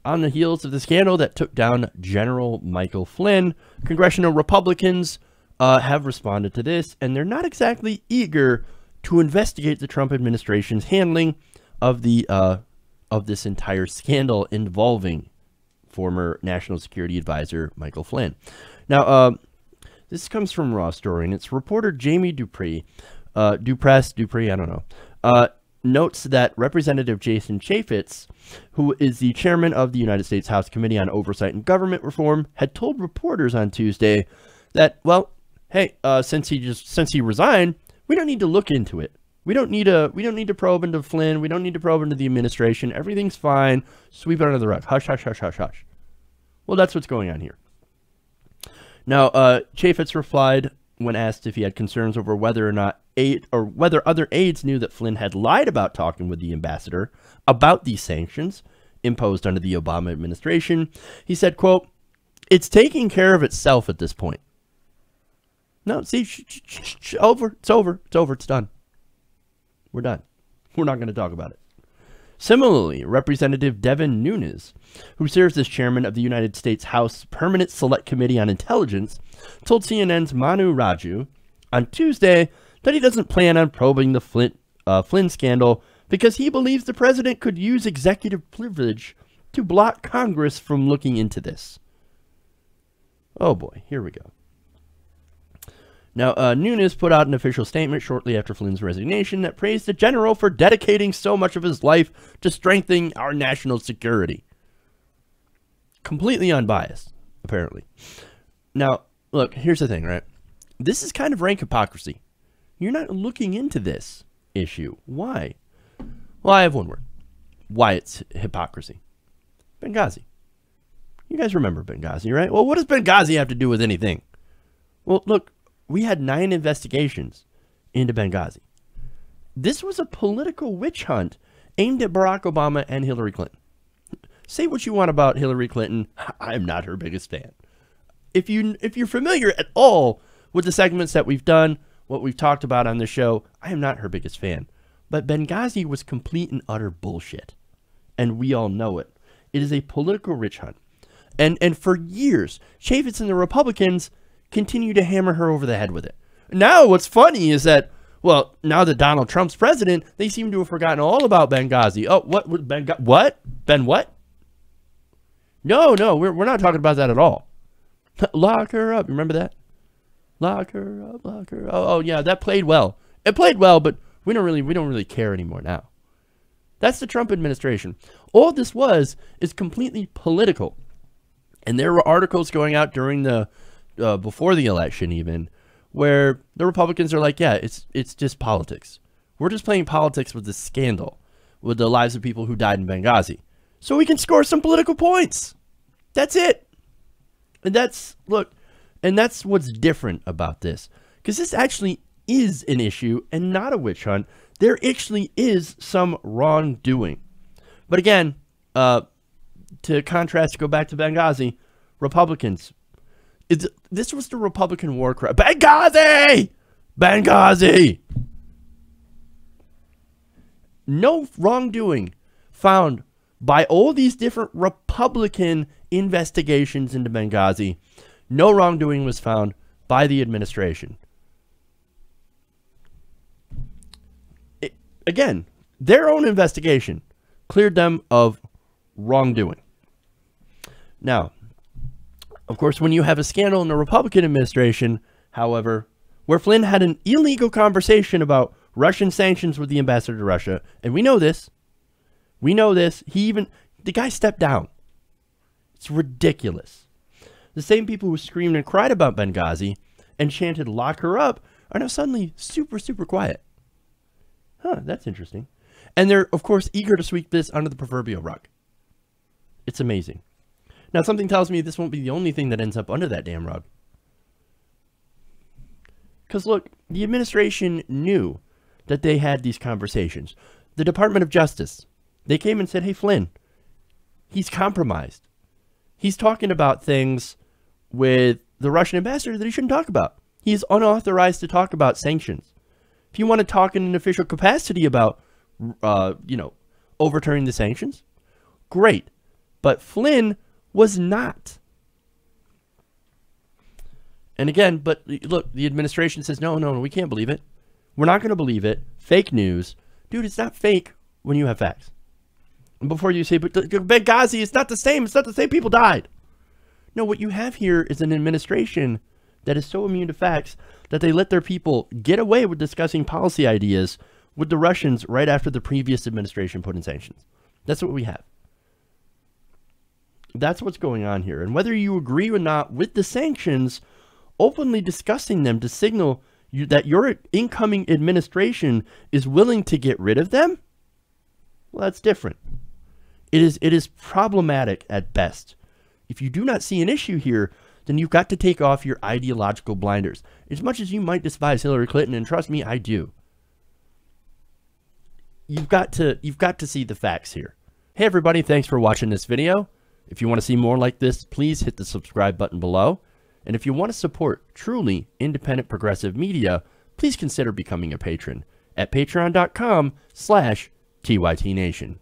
on the heels of the scandal that took down General Michael Flynn, congressional Republicans have responded to this, and they're not exactly eager to investigate the Trump administration's handling of the of this entire scandal involving former National Security Advisor Michael Flynn. Now, this comes from Raw Story, and it's reporter Jamie Dupress, I don't know, notes that Representative Jason Chaffetz, who is the chairman of the United States House Committee on Oversight and Government Reform, had told reporters on Tuesday that, well, hey, since he resigned, we don't need to look into it. We don't need to probe into Flynn. We don't need to probe into the administration. Everything's fine. Sweep it under the rug. Hush, hush, hush, hush, hush. Well, that's what's going on here. Now, Chaffetz replied when asked if he had concerns over whether other aides knew that Flynn had lied about talking with the ambassador about these sanctions imposed under the Obama administration. He said, quote, "It's taking care of itself at this point." No, see, over. It's over. It's over. It's done. We're done. We're not going to talk about it. Similarly, Representative Devin Nunes, who serves as chairman of the United States House Permanent Select Committee on Intelligence, told CNN's Manu Raju on Tuesday that he doesn't plan on probing the Flynn scandal because he believes the president could use executive privilege to block Congress from looking into this. Oh boy, here we go. Now, Nunes put out an official statement shortly after Flynn's resignation that praised the general for dedicating so much of his life to strengthening our national security. Completely unbiased, apparently. Now, look, here's the thing, right? This is kind of rank hypocrisy. You're not looking into this issue. Why? Well, I have one word. Why it's hypocrisy. Benghazi. You guys remember Benghazi, right? Well, what does Benghazi have to do with anything? Well, look. We had 9 investigations into Benghazi. This was a political witch hunt aimed at Barack Obama and Hillary Clinton. Say what you want about Hillary Clinton. I am not her biggest fan. If you're familiar at all with the segments that we've done, what we've talked about on the show, I am not her biggest fan. But Benghazi was complete and utter bullshit. And we all know it. It is a political witch hunt. And for years, Chaffetz and the Republicans continue to hammer her over the head with it. Now, what's funny is that, well, now that Donald Trump's president, they seem to have forgotten all about Benghazi. Oh, what? What? Ben what? No, we're not talking about that at all. Lock her up. Remember that? Lock her up, lock her up. Oh, yeah, that played well. It played well, but we don't really care anymore now. That's the Trump administration. All this is completely political. And there were articles going out during the before the election even, where the Republicans are like, yeah, it's just politics. We're just playing politics with this scandal, with the lives of people who died in Benghazi, so we can score some political points. That's it. And that's what's different about this, because this actually is an issue and not a witch hunt. There actually is some wrongdoing. But again, to contrast, go back to Benghazi, Republicans. This was the Republican war cry. Benghazi! Benghazi! No wrongdoing found by all these different Republican investigations into Benghazi. No wrongdoing was found by the administration. Again, their own investigation cleared them of wrongdoing. Now, of course, when you have a scandal in the Republican administration, however, where Flynn had an illegal conversation about Russian sanctions with the ambassador to Russia, and we know this, the guy stepped down. It's ridiculous. The same people who screamed and cried about Benghazi and chanted "lock her up" are now suddenly super, super quiet. Huh, that's interesting. And they're, of course, eager to sweep this under the proverbial rug. It's amazing. Now, something tells me this won't be the only thing that ends up under that damn rug. Because, look, the administration knew that they had these conversations. The Department of Justice, they came and said, hey, Flynn, he's compromised. He's talking about things with the Russian ambassador that he shouldn't talk about. He is unauthorized to talk about sanctions. If you want to talk in an official capacity about, overturning the sanctions, great. But Flynn was not. And again, but look, the administration says, no, we can't believe it. We're not going to believe it. Fake news. Dude, it's not fake when you have facts. And before you say, but Benghazi, it's not the same. It's not the same people died. No, what you have here is an administration that is so immune to facts that they let their people get away with discussing policy ideas with the Russians right after the previous administration put in sanctions. That's what we have. That's what's going on here. And whether you agree or not with the sanctions, openly discussing them to signal that your incoming administration is willing to get rid of them, well, that's different. It is problematic at best. If you do not see an issue here, then you've got to take off your ideological blinders. As much as you might despise Hillary Clinton, and trust me, I do. You've got to see the facts here. Hey everybody, thanks for watching this video. If you want to see more like this, please hit the subscribe button below. And if you want to support truly independent progressive media, please consider becoming a patron at patreon.com/TYTNation.